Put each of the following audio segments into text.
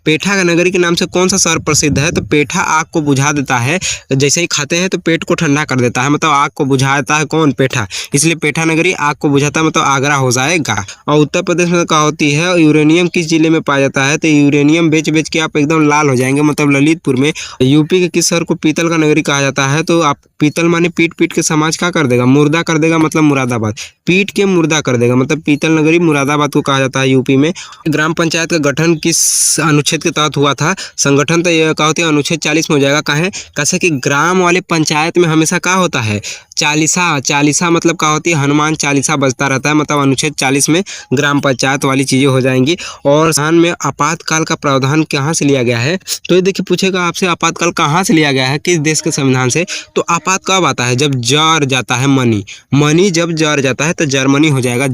पेठा नगरी के नाम से कौन सा शहर प्रसिद्ध है? तो पेठा आग को बुझा देता है, जैसे ही खाते हैं तो पेट को ठंडा कर देता है, मतलब आग को बुझाता है कौन? पेठा। इसलिए पेठा नगरी आग को बुझाता है, मतलब आगरा हो जाएगा। और उत्तर प्रदेश में कहा होती है यूरेनियम किस जिले में पाया जाता है? तो यूरेनियम बेच बेच के आप एकदम लाल हो जाएंगे, मतलब ललितपुर में। यूपी के किस शहर को पीतल का नगरी कहा जाता है? तो आप पीतल माने पीट पीट के समाज क्या कर देगा? मुर्दा कर देगा, मतलब मुरादाबाद। पीट के मुर्दा कर देगा, मतलब पीतल नगरी मुरादाबाद को कहा जाता है यूपी में। ग्राम पंचायत का गठन किस अनुच्छेद के तहत हुआ था? संगठन तो यह कहा होती है अनुच्छेद 40 में हो जाएगा। कहा है कैसे कि ग्राम वाले पंचायत में हमेशा क्या होता है? चालीसा मतलब क्या होती है? हनुमान चालीसा बजता रहता है, मतलब अनुच्छेद 40 में ग्राम पंचायत वाली चीजें हो जाएंगी। और संविधान में आपातकाल का प्रावधान कहाँ से लिया गया है? तो ये देखिए पूछेगा आपसे आपातकाल कहाँ से लिया गया है, किस देश के संविधान से? तो आपात कब आता है? जब जर जाता है मनी जब जर जाता है तो जर्मनी हो जाएगा।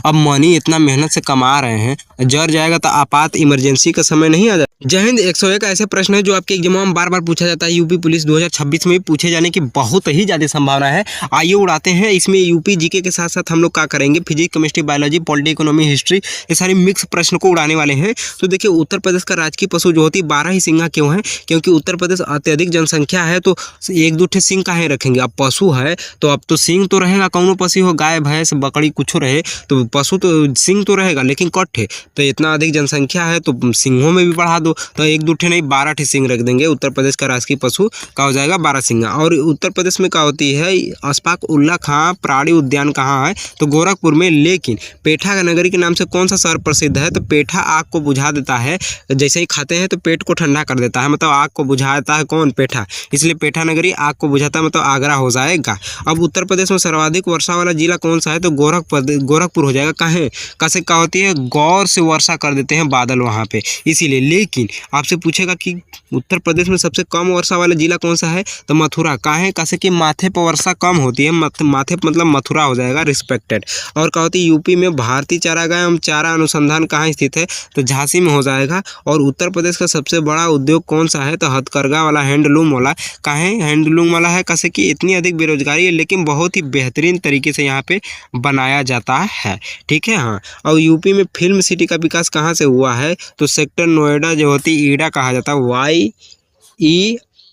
अब मनी इतना मेहनत से कमा रहे हैं, जर जाएगा तो आपात इमरजेंसी का समय नहीं आ जाएगा। जय हिंद। 101 ऐसे प्रश्न है जो आपके एग्जाम में बार बार पूछा जाता है। यूपी पुलिस 2026 में भी पूछे जाने की बहुत ही ज्यादा संभावना है। आइए उड़ाते हैं। इसमें यूपी जीके के साथ साथ हम लोग क्या करेंगे? Physics, chemistry, biology, polity, economy, history, ये सारे मिक्स प्रश्न को उड़ाने वाले हैं। तो देखिए उत्तर प्रदेश का राजकीय पशु जो होती है 12 ही सिंगा क्यों है? क्योंकि उत्तर प्रदेश अत्यधिक जनसंख्या है, तो एक दो सिंग काहे रखेंगे? अब पशु है तो अब तो सिंग तो रहेगा, कौनो पशु हो, गाय भैंस बकरी कुछ रहे तो पशु तो सिंग तो रहेगा, लेकिन कट है तो इतना अधिक जनसंख्या है तो सिंहों में भी बढ़ा दो, तो एक दो नहीं 12 सिंह रख देंगे। उत्तर प्रदेश का राजकीय पशु का हो जाएगा 12 सिंगा। और उत्तर प्रदेश में क्या होती है? अशफाक उल्ला खां प्राणी उद्यान कहाँ है? तो गोरखपुर में। लेकिन पेठा नगरी के नाम से कौन सा शहर प्रसिद्ध है? तो पेठा आग को बुझा देता है, जैसे ही खाते हैं तो पेट को ठंडा कर देता है, मतलब आग को बुझाता है कौन? पेठा। इसलिए पेठा नगरी आग को बुझाता है, मतलब आगरा हो जाएगा। अब उत्तर प्रदेश में सर्वाधिक वर्षा वाला जिला कौन सा है? तो गोरखपुर हो जाएगा। कहें कैसे क्या होती है? गौर से वर्षा कर देते हैं बादल वहाँ पे, इसीलिए। लेकिन आपसे पूछेगा कि उत्तर प्रदेश में सबसे कम वर्षा वाला जिला कौन सा है? तो मथुरा। काहे? कैसे कि माथे पर वर्षा कम होती है, माथे पर मतलब मथुरा हो जाएगा, रिस्पेक्टेड। और क्या होती है? यूपी में भारतीय चारागाह एवं चारा अनुसंधान कहाँ स्थित है? तो झांसी में हो जाएगा। और उत्तर प्रदेश का सबसे बड़ा उद्योग कौन सा है? तो हथकरघा वाला, हैंडलूम वाला। काहे हैंडलूम वाला है? कैसे कि इतनी अधिक बेरोजगारी है, लेकिन बहुत ही बेहतरीन तरीके से यहाँ पे बनाया जाता है। ठीक है। हाँ। और यूपी में फिल्म सिटी का विकास कहाँ से हुआ है? तो सेक्टर नोएडा जो होती है ईडा कहा जाता है,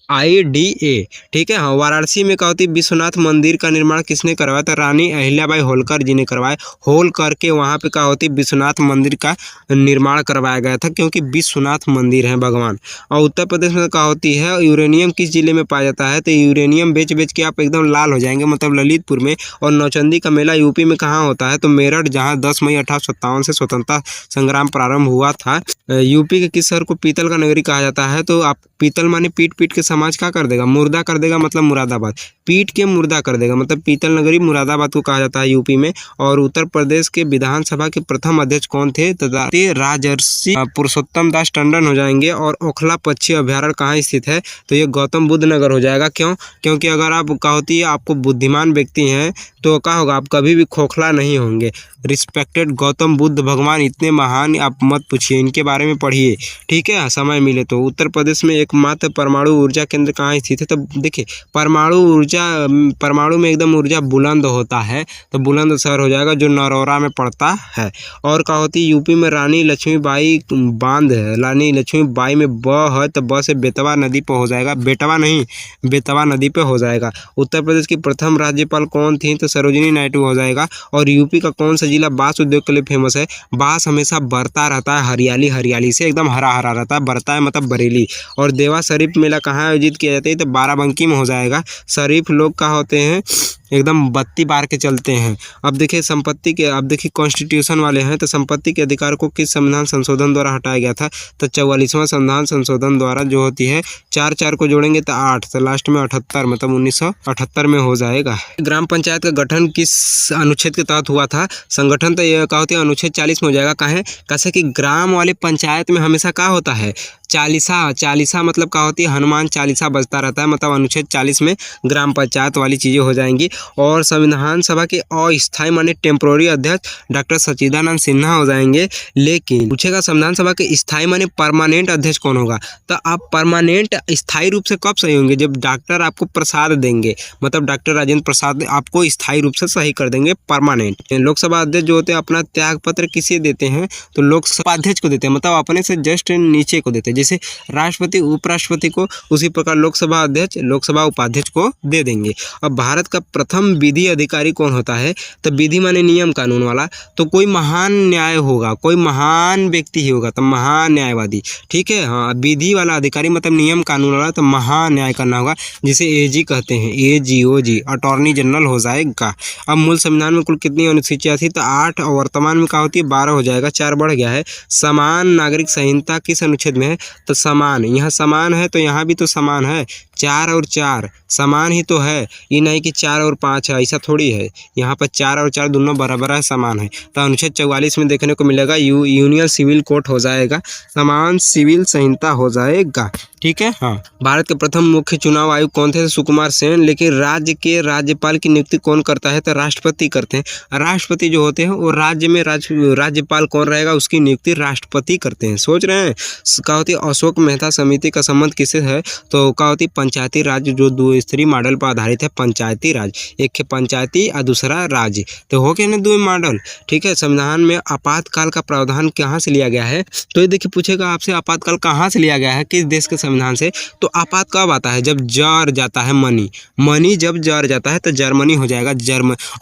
YEIDA। ठीक है। हाँ। वाराणसी में क्या होती है? विश्वनाथ मंदिर का निर्माण किसने करवाया? तो रानी अहिल्याबाई होलकर जी ने करवाया। होल करके वहाँ पे क्या होती है? विश्वनाथ मंदिर का निर्माण करवाया गया था, क्योंकि विश्वनाथ मंदिर है भगवान। और उत्तर प्रदेश में क्या होती है? यूरेनियम किस जिले में पाया जाता है? तो यूरेनियम बेच बेच के आप एकदम लाल हो जाएंगे, मतलब ललितपुर में। और नौचंदी का मेला यूपी में कहाँ होता है? तो मेरठ, जहाँ 10 मई 1857 से स्वतंत्रता संग्राम प्रारंभ हुआ था। यूपी के किस शहर को पीतल का नगरी कहा जाता है? तो आप पीतल माने पीट पीट के समाज क्या कर देगा? मुर्दा कर देगा, मतलब मुरादाबाद। पीट के मुर्दा कर देगा, मतलब पीतल नगरी मुरादाबाद को कहा जाता है यूपी में। और उत्तर प्रदेश के विधानसभा के प्रथम अध्यक्ष कौन थे? तो राजर्षि पुरुषोत्तम दास टंडन हो जाएंगे। और ओखला पक्षी अभ्यारण्य कहाँ स्थित है? तो ये गौतम बुद्ध नगर हो जाएगा। क्यों? क्योंकि अगर आप क्या होती है आपको बुद्धिमान व्यक्ति हैं तो क्या होगा? आप कभी भी खोखला नहीं होंगे। रिस्पेक्टेड गौतम बुद्ध भगवान इतने महान, आप मत पूछिए, इनके बारे में पढ़िए। ठीक है। समय मिले तो। उत्तर प्रदेश में एकमात्र परमाणु ऊर्जा केंद्र कहाँ स्थित है? तो देखिए परमाणु में एकदम ऊर्जा बुलंद होता है, तो बुलंद शहर हो जाएगा जो नरौरा में पड़ता है। और क्या होती है? यूपी में रानी लक्ष्मीबाई बांध है, रानी लक्ष्मीबाई में ब है तो ब से बेतवा नदी पर हो जाएगा, बेटवा नहीं बेतवा नदी पे हो जाएगा। उत्तर प्रदेश की प्रथम राज्यपाल कौन थी? तो सरोजिनी नायडू हो जाएगा। और यूपी का कौन सा जिला बांस उद्योग के लिए फेमस है? बांस हमेशा बरता रहता है, हरियाली हरियाली से एकदम हरा हरा रहता है, बरता है मतलब बरेली। और देवा शरीफ मेला कहाँ आयोजित किया जाता है? तो बाराबंकी में हो जाएगा। शरीफ लोग क्या होते हैं? एकदम बत्ती बार के चलते हैं। अब देखिए कॉन्स्टिट्यूशन वाले हैं, तो संपत्ति के अधिकार को किस संविधान संशोधन द्वारा हटाया गया था? तो 44वां संविधान संशोधन द्वारा जो होती है 4 को जोड़ेंगे तो 8, तो लास्ट में 78, मतलब 1978 में हो जाएगा। ग्राम पंचायत का गठन किस अनुच्छेद के तहत हुआ था? संगठन तो यह क्या होती है? अनुच्छेद 40 में हो जाएगा। कहें कैसे कि ग्राम वाले पंचायत में हमेशा क्या होता है? चालीसा मतलब क्या होती है, हनुमान चालीसा बजता रहता है, मतलब अनुच्छेद 40 में ग्राम पंचायत वाली चीज़ें हो जाएंगी। और संविधान सभा के अस्थायी माने टेम्पोररी अध्यक्ष डॉक्टर सच्चिदानंद सिन्हा हो जाएंगे। लेकिन पूछेगा संविधान सभा के स्थायी माने परमानेंट अध्यक्ष कौन होगा, तो आप परमानेंट स्थायी रूप से कब सही होंगे, जब डॉक्टर आपको प्रसाद देंगे, मतलब डॉक्टर राजेंद्र प्रसाद आपको स्थायी रूप से सही कर देंगे परमानेंट। लोकसभा अध्यक्ष जो होते हैं अपना त्याग पत्र किसे देते हैं, तो लोकसभा अध्यक्ष को देते हैं, मतलब अपने से जस्ट नीचे को देते हैं। जैसे राष्ट्रपति उपराष्ट्रपति को, उसी प्रकार लोकसभा अध्यक्ष लोकसभा उपाध्यक्ष को दे देंगे। अब भारत का प्रथम विधि अधिकारी कौन होता है, तो विधि माने नियम कानून वाला, तो कोई महान न्याय होगा, कोई महान व्यक्ति ही होगा, तो महान न्यायवादी। ठीक है, हाँ, विधि वाला अधिकारी मतलब नियम कानून वाला, तो महान न्याय करना होगा, जिसे एजी कहते हैं, AGOG अटॉर्नी जनरल हो जाएगा। अब मूल संविधान में कुल कितनी अनुसूचियाँ थी, तो 8, और वर्तमान में क्या होती है 12 हो जाएगा, 4 बढ़ गया है। समान नागरिक संहिता किस अनुच्छेद में है, तो समान, यहाँ समान है तो यहाँ भी तो समान है, 4 और 4 समान ही तो है, ये नहीं कि 4 और 5 है, ऐसा थोड़ी है, यहाँ पर 4 और 4 दोनों बराबर है, समान है। तो अनुच्छेद 44 में देखने को मिलेगा यूनियन सिविल कोड हो जाएगा, समान सिविल संहिता हो जाएगा। ठीक है, हाँ। भारत के प्रथम मुख्य चुनाव आयुक्त कौन थे, सुकुमार सेन। लेकिन राज्य के राज्यपाल की नियुक्ति कौन करता है, तो राष्ट्रपति करते हैं। राष्ट्रपति जो होते हैं वो राज्य में राज्यपाल कौन रहेगा, उसकी नियुक्ति राष्ट्रपति करते हैं। सोच रहे हैं क्या होती है, अशोक मेहता समिति का संबंध किससे है, तो क्या होती है पंचायती राज, जो 2 स्तरीय मॉडल पर आधारित है, पंचायती राज, एक है पंचायती और दूसरा राज्य, तो हो गया ना 2 मॉडल। ठीक है, संविधान में आपातकाल का प्रावधान कहाँ से लिया गया है, तो ये देखिए पूछेगा आपसे आपातकाल कहाँ से लिया गया है, किस देश के संविधान से। तो आपात कब आता है, जब जर जाता है मनी जब जर जाता है तो जर्मनी हो जाएगा,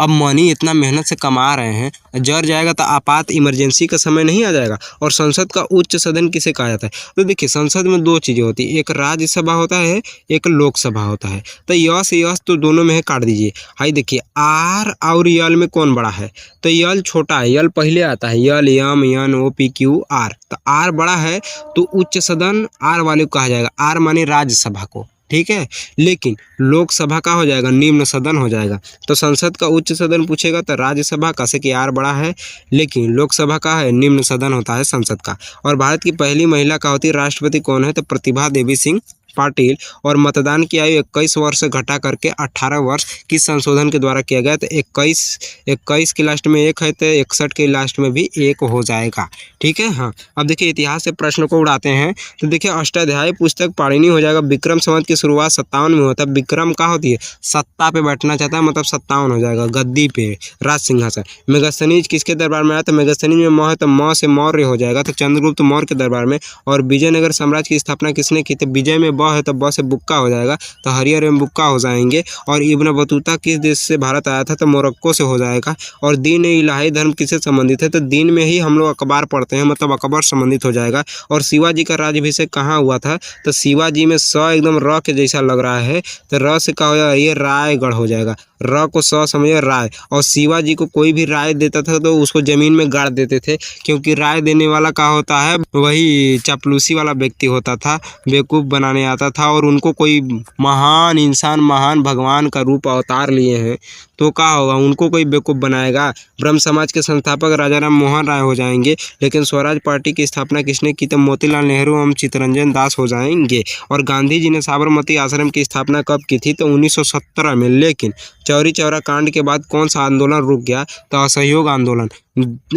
अब मनी इतना मेहनत से कमा रहे हैं, जर जाएगा तो आपात इमरजेंसी का समय नहीं आ जाएगा। और संसद का उच्च सदन किसे कहा जाता है, तो देखिए संसद में 2 चीज़ें होती है, एक राज्यसभा होता है, एक लोकसभा होता है। तो यस तो दोनों में है, काट दीजिए। हाई देखिए आर और यल में कौन बड़ा है, तो यल छोटा है, यल पहले आता है, L M N O P Q R, तो आर बड़ा है तो उच्च सदन आर वाले को कहा जाएगा, आर माने राज्यसभा को। ठीक है, लेकिन लोकसभा का हो जाएगा निम्न सदन हो जाएगा। तो संसद का उच्च सदन पूछेगा तो राज्यसभा का, से कि आर बड़ा है, लेकिन लोकसभा का है निम्न सदन होता है संसद का। और भारत की पहली महिला का होती है राष्ट्रपति कौन है, तो प्रतिभा देवी सिंह पाटिल। और मतदान की आयु 21 वर्ष से घटा करके 18 वर्ष किस संशोधन के द्वारा किया गया, तो 21 के लास्ट में 1 है, तो 61 के लास्ट में भी 1 हो जाएगा। ठीक है, हाँ। अब देखिए इतिहास से प्रश्नों को उड़ाते हैं, तो देखिए अष्टाध्यायी पुस्तक पाणिनि हो जाएगा। विक्रम संवत की शुरुआत 57 में होता है। विक्रम का होती है सत्ता पे बैठना चाहता है, मतलब 57 हो जाएगा, गद्दी पे राज सिंहासन। मेगास्थनीज किसके दरबार में आया, तो मेगास्थनीज में म है तो म से मौर्य हो जाएगा, तो चंद्रगुप्त मौर्य के दरबार में। और विजयनगर साम्राज्य की स्थापना किसने की, तो विजय में ब है तो ब से बुक्का हो जाएगा, तो हरियर एवं बुक्का हो जाएंगे। और इब्न बतूता किस देश से भारत आया था, तो मोरक्को से हो जाएगा। और दीन इलाही धर्म किससे संबंधित है, तो दीन में ही हम लोग अखबार पढ़ते हैं, मतलब अकबर संबंधित हो जाएगा। और शिवाजी का राज्याभिषेक कहाँ हुआ था, तो शिवाजी में स एकदम र के जैसा लग रहा है, तो र से क्या हो जाएगा, ये रायगढ़ हो जाएगा, र को स समझे राय। और शिवाजी को कोई भी राय देता था तो उसको जमीन में गाड़ देते थे, क्योंकि राय देने वाला क्या होता है, वही चापलूसी वाला व्यक्ति होता था, बेवकूफ़ बनाने आता था। और उनको कोई महान इंसान, महान भगवान का रूप अवतार लिए हैं, तो क्या होगा, उनको कोई बेवकूफ़ बनाएगा। ब्रह्म समाज के संस्थापक राजा राम मोहन राय हो जाएंगे। लेकिन स्वराज पार्टी की स्थापना किसने की, तो मोतीलाल नेहरू एवं चित्तरंजन दास हो जाएंगे। और गांधी जी ने साबरमती आश्रम की स्थापना कब की थी, तो 1917 में। लेकिन चौरी चौरा कांड के बाद कौन सा आंदोलन रुक गया, तो असहयोग आंदोलन।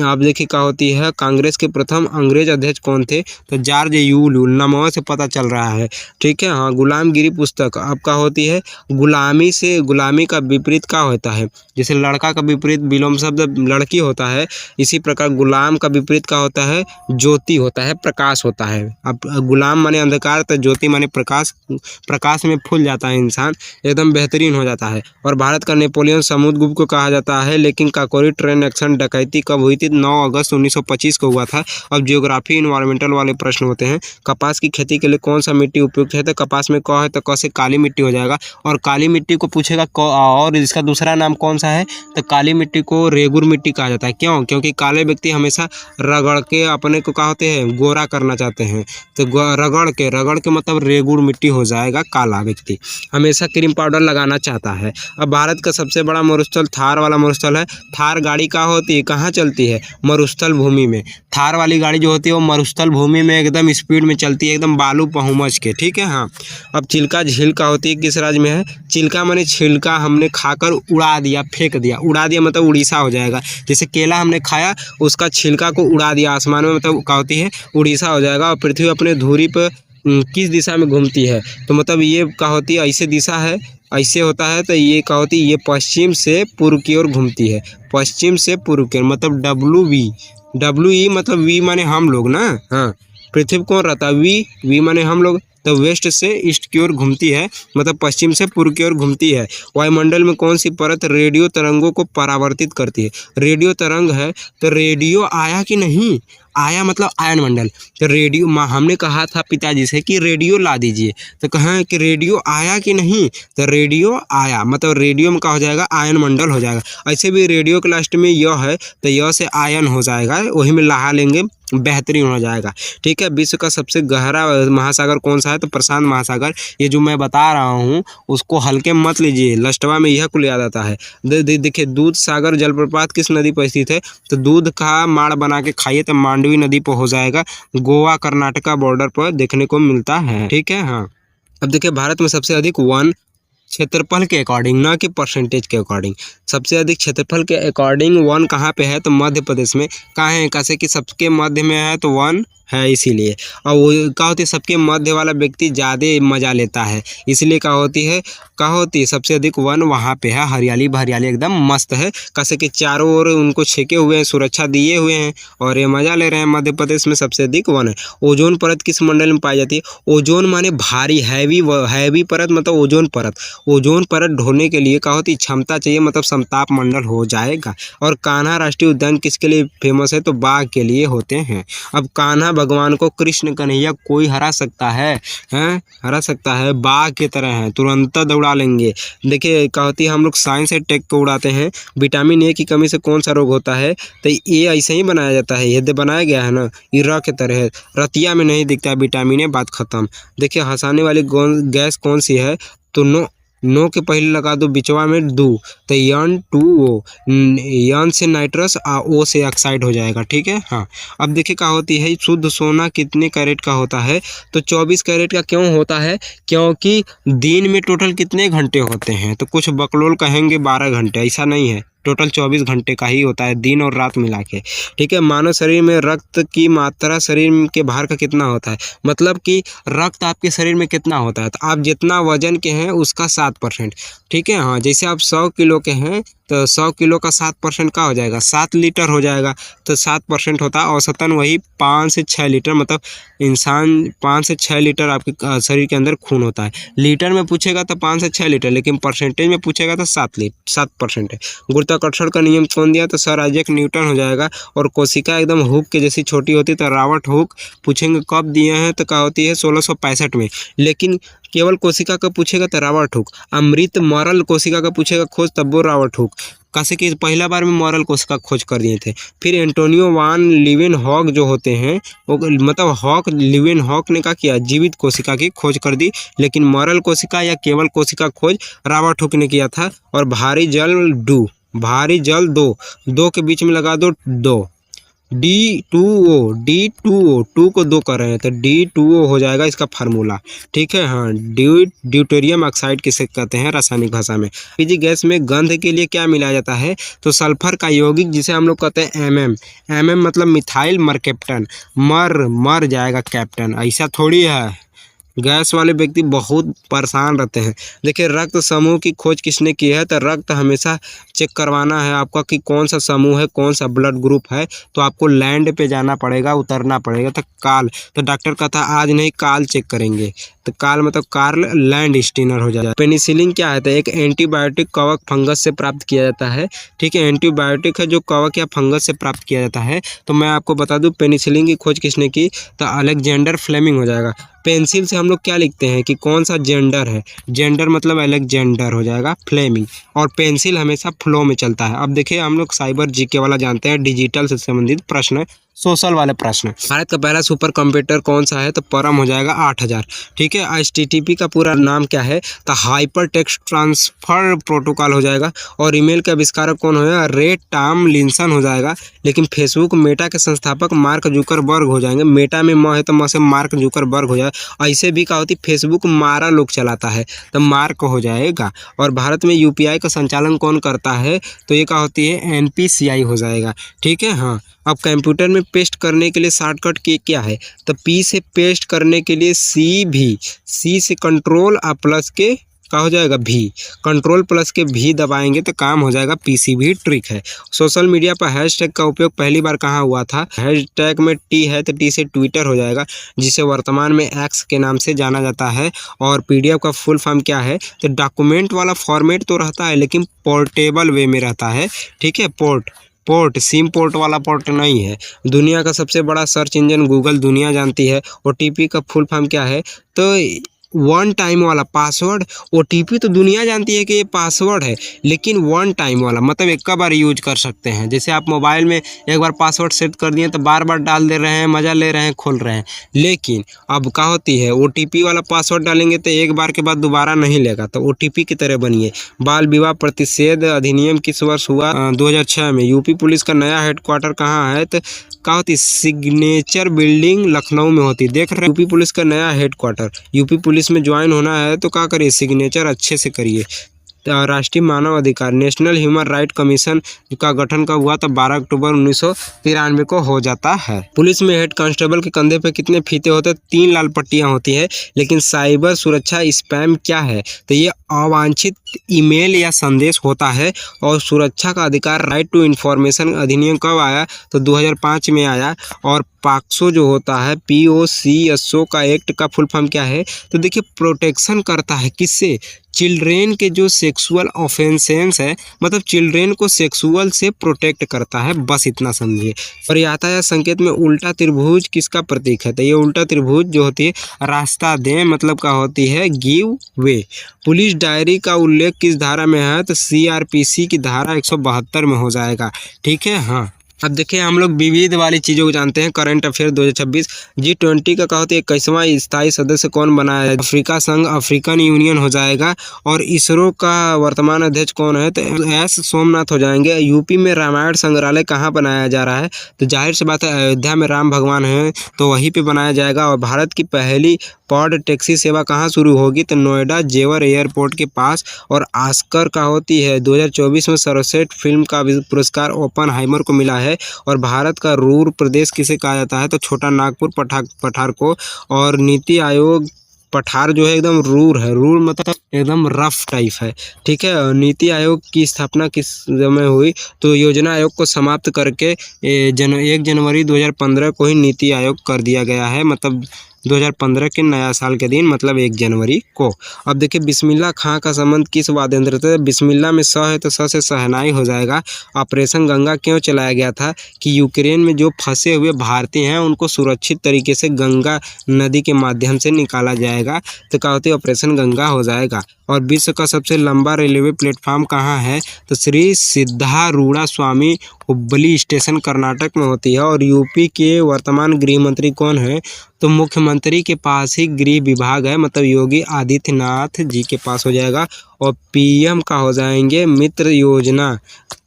आप देखिए क्या होती है, कांग्रेस के प्रथम अंग्रेज अध्यक्ष कौन थे, तो जॉर्ज यूलू, नामों से पता चल रहा है। ठीक है, हाँ। गुलामगिरी पुस्तक अब क्या होती है, गुलामी से, गुलामी का विपरीत क्या होता है, जैसे लड़का का विपरीत विलोम शब्द लड़की होता है, इसी प्रकार गुलाम का विपरीत क्या होता है, ज्योति होता है, प्रकाश होता है। अब गुलाम माने अंधकार, तो ज्योति माने प्रकाश, प्रकाश में फूल जाता है इंसान, एकदम बेहतरीन हो जाता है। और भारत का नेपोलियन समुद्रगुप्त को कहा जाता है। लेकिन काकोरी ट्रेन एक्शन डकैती कब हुई थी, 9 अगस्त 1925 को हुआ था। अब जियोग्राफी इन्वायरमेंटल वाले प्रश्न होते हैं। कपास की खेती के लिए कौन सा मिट्टी उपयुक्त है, तो कपास में क है तो क से काली मिट्टी हो जाएगा। और काली मिट्टी को पूछेगा और इसका दूसरा नाम कौन सा है, तो काली मिट्टी को रेगुर मिट्टी कहा जाता है। क्यों, क्योंकि काले व्यक्ति हमेशा रगड़ के अपने को क्या होते हैं, गोरा करना चाहते हैं, तो रगड़ के मतलब रेगुर मिट्टी हो जाएगा। काला व्यक्ति हमेशा क्रीम पाउडर लगाना चाहता है। अब भारत का सबसे बड़ा मरुस्थल थार वाला मरुस्थल है। थार गाड़ी क्या होती है, कहाँ चलती है? मरुस्थल भूमि में। थार वाली गाड़ी जो होती है वो मरुस्थल भूमि में एकदम स्पीड में चलती है, एकदम बालू पहुँच के, ठीक है। हाँ, अब चिल्का झील का होती है, किस राज्य में है? चिल्का माने छिलका हमने खाकर उड़ा दिया, फेंक दिया। उड़ा दिया मतलब उड़ीसा हो जाएगा। जैसे केला हमने खाया, उसका छिलका को उड़ा दिया आसमान में, मतलब क्या होती है? उड़ीसा हो जाएगा। और पृथ्वी अपने धुरी पर किस दिशा में घूमती है? तो मतलब ये क्या होती है? ऐसे दिशा है, ऐसे होता है, तो ये क्या होती है? ये पश्चिम से पूर्व की ओर घूमती है। पश्चिम से पूर्व की ओर मतलब WE मतलब वी माने हम लोग ना। हाँ, पृथ्वी कौन रहता है? वी माने हम लोग। तो वेस्ट से ईस्ट की ओर घूमती है, मतलब पश्चिम से पूर्व की ओर घूमती है। वायुमंडल में कौन सी परत रेडियो तरंगों को परावर्तित करती है? रेडियो तरंग है, तो रेडियो आया कि नहीं? आया मतलब आयन मंडल। तो रेडियो हमने कहा था पिताजी से कि रेडियो ला दीजिए, तो कहें कि रेडियो आया कि नहीं? तो रेडियो आया, मतलब रेडियो में क्या हो जाएगा? आयन मंडल हो जाएगा। ऐसे भी रेडियो के लास्ट में य है, तो य से आयन हो जाएगा, वही में लहा लेंगे, बेहतरीन हो जाएगा, ठीक है। विश्व का सबसे गहरा महासागर कौन सा है? तो प्रशांत महासागर। ये जो मैं बता रहा हूँ उसको हल्के मत लीजिए, लास्टवा में यह कुल याद आता है। देखिए, दूध सागर जलप्रपात किस नदी पर स्थित है? तो दूध का माड़ बना के खाइए तो मांडवी नदी पर हो जाएगा, गोवा कर्नाटका बॉर्डर पर देखने को मिलता है, ठीक है। हाँ, अब देखिए, भारत में सबसे अधिक वन क्षेत्रफल के अकॉर्डिंग, ना कि परसेंटेज के अकॉर्डिंग, सबसे अधिक क्षेत्रफल के अकॉर्डिंग वन कहाँ पे है? तो मध्य प्रदेश में। कहाँ है? कैसे कि सबके मध्य में है तो वन है, इसीलिए। और वो क्या होती है? सबके मध्य वाला व्यक्ति ज़्यादा मज़ा लेता है, इसलिए क्या होती है? सबसे अधिक वन वहाँ पे है। हरियाली हरियाली एकदम मस्त है, कैसे कि चारों ओर उनको छेके हुए हैं, सुरक्षा दिए हुए हैं, और ये मज़ा ले रहे हैं। मध्य प्रदेश में सबसे अधिक वन है। ओजोन परत किस मंडल में पाई जाती है? ओजोन माने भारी, हैवी परत, मतलब ओजोन परत। ओजोन परत ढोने के लिए क्या होती? क्षमता चाहिए, मतलब समताप मंडल हो जाएगा। और कान्हा राष्ट्रीय उद्यान किसके लिए फेमस है? तो बाघ के लिए होते हैं। अब कान्हा भगवान को कृष्ण कन्हैया कोई हरा सकता है? हरा सकता है? बाघ की तरह है, तुरंत दौड़ा लेंगे। देखिए, क्या होती है? हम लोग साइंस से टेक को उड़ाते हैं। विटामिन ए की कमी से कौन सा रोग होता है? तो ये ऐसे ही बनाया जाता है, यदि बनाया गया है ना, ईरा के तरह रतिया में नहीं दिखता है विटामिन ए, बात खत्म। देखिए, हंसाने वाली गैस कौन सी है? तो नो के पहले लगा दो बिचवा में दू, तो N2O, यन से नाइट्रस O से ऑक्साइड हो जाएगा, ठीक है। हाँ, अब देखिए क्या होती है? शुद्ध सोना कितने कैरेट का होता है? तो 24 कैरेट का। क्यों होता है? क्योंकि दिन में टोटल कितने घंटे होते हैं? तो कुछ बकलोल कहेंगे 12 घंटे, ऐसा नहीं है, टोटल 24 घंटे का ही होता है, दिन और रात मिला के, ठीक है। मानव शरीर में रक्त की मात्रा शरीर के भार का कितना होता है? मतलब कि रक्त आपके शरीर में कितना होता है? तो आप जितना वजन के हैं उसका 7%, ठीक है। हाँ, जैसे आप 100 किलो के हैं तो 100 किलो का 7% का हो जाएगा, 7 लीटर हो जाएगा। तो 7% होता है, औसतन वही 5 से 6 लीटर, मतलब इंसान 5 से 6 लीटर आपके शरीर के अंदर खून होता है। लीटर में पूछेगा तो 5 से 6 लीटर, लेकिन परसेंटेज में पूछेगा तो 7% है। गुरुत्वाकर्षण का नियम कौन दिया? तो सर आइजैक न्यूटन हो जाएगा। और कोशिका एकदम हुक के जैसी छोटी होती है, तो रॉबर्ट हुक। पूछेंगे कब दिए हैं? तो क्या होती है? 1665 में। लेकिन केवल कोशिका का पूछेगा तो रॉबर्ट हुक। अमृत मरल कोशिका का पूछेगा खोज, तब वो रॉबर्ट हुक। कैसे कि पहला बार में मॉरल कोशिका खोज कर दिए थे। फिर एंटोनियो वान लीवेनहॉक जो होते हैं, वो मतलब लीवेनहॉक ने क्या किया? जीवित कोशिका की खोज कर दी, लेकिन मॉरल कोशिका या केवल कोशिका खोज रॉबर्ट हुक ने किया था। और भारी जल दो के बीच में लगा दो दो, D2O 2 को 2 कर रहे हैं, तो D2O हो जाएगा इसका फार्मूला, ठीक है। हाँ, ड्यूटेरियम ऑक्साइड किसे कहते हैं रासायनिक भाषा में? एलपीजी गैस में गंध के लिए क्या मिलाया जाता है? तो सल्फर का यौगिक, जिसे हम लोग कहते हैं MM मतलब मिथाइल मरकैप्टन। मर जाएगा कैप्टन, ऐसा थोड़ी है। गैस वाले व्यक्ति बहुत परेशान रहते हैं। देखिए, रक्त समूह की खोज किसने की है? तो रक्त हमेशा चेक करवाना है आपका कि कौन सा समूह है, कौन सा ब्लड ग्रुप है, तो आपको लैंड पे जाना पड़ेगा, उतरना पड़ेगा। तो डॉक्टर कहता है आज नहीं काल चेक करेंगे, तो काल मतलब कार्ल लैंड स्टीनर हो जाएगा। पेनिसिलिन क्या है? तो एक एंटीबायोटिक कवक फंगस से प्राप्त किया जाता है, ठीक है। एंटीबायोटिक है जो कवक या फंगस से प्राप्त किया जाता है। तो मैं आपको बता दूं पेनिसिलिन की खोज किसने की? तो अलेक्जेंडर फ्लेमिंग हो जाएगा। पेंसिल से हम लोग क्या लिखते हैं कि कौन सा जेंडर है? जेंडर मतलब अलेक्जेंडर हो जाएगा, फ्लेमिंग। और पेंसिल हमेशा फ्लो में चलता है। अब देखिए, हम लोग साइबर जीके वाला जानते हैं, डिजिटल से संबंधित प्रश्न सोशल वाले प्रश्न। भारत का पहला सुपर कंप्यूटर कौन सा है? तो परम हो जाएगा 8000। ठीक है। HTTP का पूरा नाम क्या है? तो हाइपर टेक्स्ट ट्रांसफर प्रोटोकॉल हो जाएगा। और ईमेल का आविष्कारक कौन होगा? रे टॉमलिंसन हो जाएगा। लेकिन फेसबुक मेटा के संस्थापक मार्क जुकरबर्ग हो जाएंगे। मेटा में म है तो म से मार्क जुकरबर्ग हो जाएगा। ऐसे भी क्या होती, फेसबुक मारा लोग चलाता है तो मार्क हो जाएगा। और भारत में UPI का संचालन कौन करता है? तो ये क्या होती है? NPCI हो जाएगा। ठीक है। हाँ, अब कंप्यूटर में पेस्ट करने के लिए शॉर्टकट की क्या है? तो P से पेस्ट करने के लिए C से कंट्रोल प्लस के क्या हो जाएगा? V। कंट्रोल प्लस के V दबाएंगे तो काम हो जाएगा। PCB ट्रिक है। सोशल मीडिया पर हैशटैग का उपयोग पहली बार कहाँ हुआ था? हैशटैग में T है तो T से ट्विटर हो जाएगा, जिसे वर्तमान में X के नाम से जाना जाता है। और PDF का फुल फॉर्म क्या है? तो डॉक्यूमेंट वाला फॉर्मेट तो रहता है लेकिन पोर्टेबल वे में रहता है। ठीक है। पोर्ट सिम पोर्ट वाला पोर्ट नहीं है। दुनिया का सबसे बड़ा सर्च इंजन गूगल दुनिया जानती है। OTP का फुल फॉर्म क्या है? तो वन टाइम वाला पासवर्ड। OTP तो दुनिया जानती है कि ये पासवर्ड है, लेकिन वन टाइम वाला मतलब एक बार यूज कर सकते हैं। जैसे आप मोबाइल में एक बार पासवर्ड सेट कर दिए तो बार बार डाल दे रहे हैं, मज़ा ले रहे हैं, खोल रहे हैं। लेकिन अब क्या होती है, OTP वाला पासवर्ड डालेंगे तो एक बार के बाद दोबारा नहीं लेगा। तो OTP की तरह बनिए। बाल विवाह प्रतिषेध अधिनियम किस वर्ष हुआ? 2006 में। UP पुलिस का नया हेडक्वार्टर कहाँ है? तो क्या होती? सिग्नेचर बिल्डिंग लखनऊ में होती। देख रहे हैं UP पुलिस का नया हेडक्वार्टर। UP पुलिस में ज्वाइन होना है तो क्या करिए? सिग्नेचर अच्छे से करिए। राष्ट्रीय मानव अधिकार नेशनल ह्यूमन राइट कमीशन का गठन कब हुआ? तो 12 अक्टूबर 1993 को हो जाता है। पुलिस में हेड कांस्टेबल के कंधे पे कितने फीते होते हैं? 3 लाल पट्टियां होती है। लेकिन साइबर सुरक्षा स्पैम क्या है? तो ये अवांछित ईमेल या संदेश होता है। और सुरक्षा का अधिकार राइट टू इन्फॉर्मेशन अधिनियम कब आया? तो 2005 में आया। और पॉक्सो जो होता है, POCSO का एक्ट का फुल फॉर्म क्या है? तो देखिए, प्रोटेक्शन करता है किससे? चिल्ड्रेन के जो सेक्सुअल ऑफेंसेंस है, मतलब चिल्ड्रेन को सेक्सुअल से प्रोटेक्ट करता है। बस इतना समझिए। और यातायात संकेत में उल्टा त्रिभुज किसका प्रतीक है? तो ये उल्टा त्रिभुज जो होती है रास्ता दें मतलब क्या होती है? Give way. पुलिस डायरी का उल्लेख किस धारा में है? तो CRPC की धारा 172 में हो जाएगा। ठीक है। हाँ, अब देखिए हम लोग विविध वाली चीज़ों को जानते हैं। करंट अफेयर 2026 G20 का क्या होती है? 21वां स्थायी सदस्य कौन बना है? अफ्रीका संघ, अफ्रीकन यूनियन हो जाएगा। और इसरो का वर्तमान अध्यक्ष कौन है? तो S सोमनाथ हो जाएंगे। UP में रामायण संग्रहालय कहाँ बनाया जा रहा है? तो जाहिर सी बात है अयोध्या में राम भगवान हैं तो वहीं पे बनाया जाएगा। और भारत की पहली पॉड टैक्सी सेवा कहाँ शुरू होगी? तो नोएडा जेवर एयरपोर्ट के पास। और ऑस्कर का होती है 2024 में सर्वश्रेष्ठ फिल्म का पुरस्कार ओपनहाइमर को मिला है। और भारत का रूर प्रदेश किसे कहा जाता है? तो छोटा नागपुर पठार को। और नीति आयोग पठार जो है एकदम रूर है। रूर मतलब एकदम रफ टाइप है। ठीक है। नीति आयोग की स्थापना किस समय हुई? तो योजना आयोग को समाप्त करके 1 जनवरी 2015 को ही नीति आयोग कर दिया गया है। मतलब 2015 के नया साल के दिन, मतलब 1 जनवरी को। अब देखिए बिस्मिल्लाह खां का संबंध किस वाद्य यंत्र से? बिस्मिल्लाह में स है तो स से शहनाई हो जाएगा। ऑपरेशन गंगा क्यों चलाया गया था? कि यूक्रेन में जो फंसे हुए भारतीय हैं उनको सुरक्षित तरीके से गंगा नदी के माध्यम से निकाला जाएगा। तो क्या होती है? ऑपरेशन गंगा हो जाएगा। और विश्व का सबसे लंबा रेलवे प्लेटफॉर्म कहाँ है? तो श्री सिद्धारूढ़ा स्वामी हुबली स्टेशन कर्नाटक में होती है। और UP के वर्तमान गृह मंत्री कौन है? तो मुख्यमंत्री के पास ही गृह विभाग है, मतलब योगी आदित्यनाथ जी के पास हो जाएगा। और PM का हो जाएंगे मित्र योजना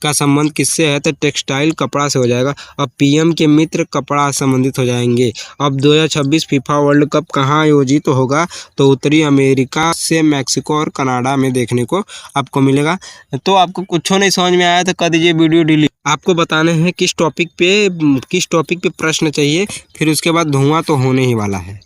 का संबंध किससे है? तो टेक्सटाइल कपड़ा से हो जाएगा। अब PM के मित्र कपड़ा संबंधित हो जाएंगे। अब 2026 फीफा वर्ल्ड कप कहाँ आयोजित होगा? तो उत्तरी अमेरिका से मैक्सिको और कनाडा में देखने को आपको मिलेगा। तो आपको कुछ नहीं समझ में आया तो कर दीजिए वीडियो डिलीट। आपको बताने हैं किस टॉपिक पे प्रश्न चाहिए, फिर उसके बाद धुआं तो होने ही वाला है।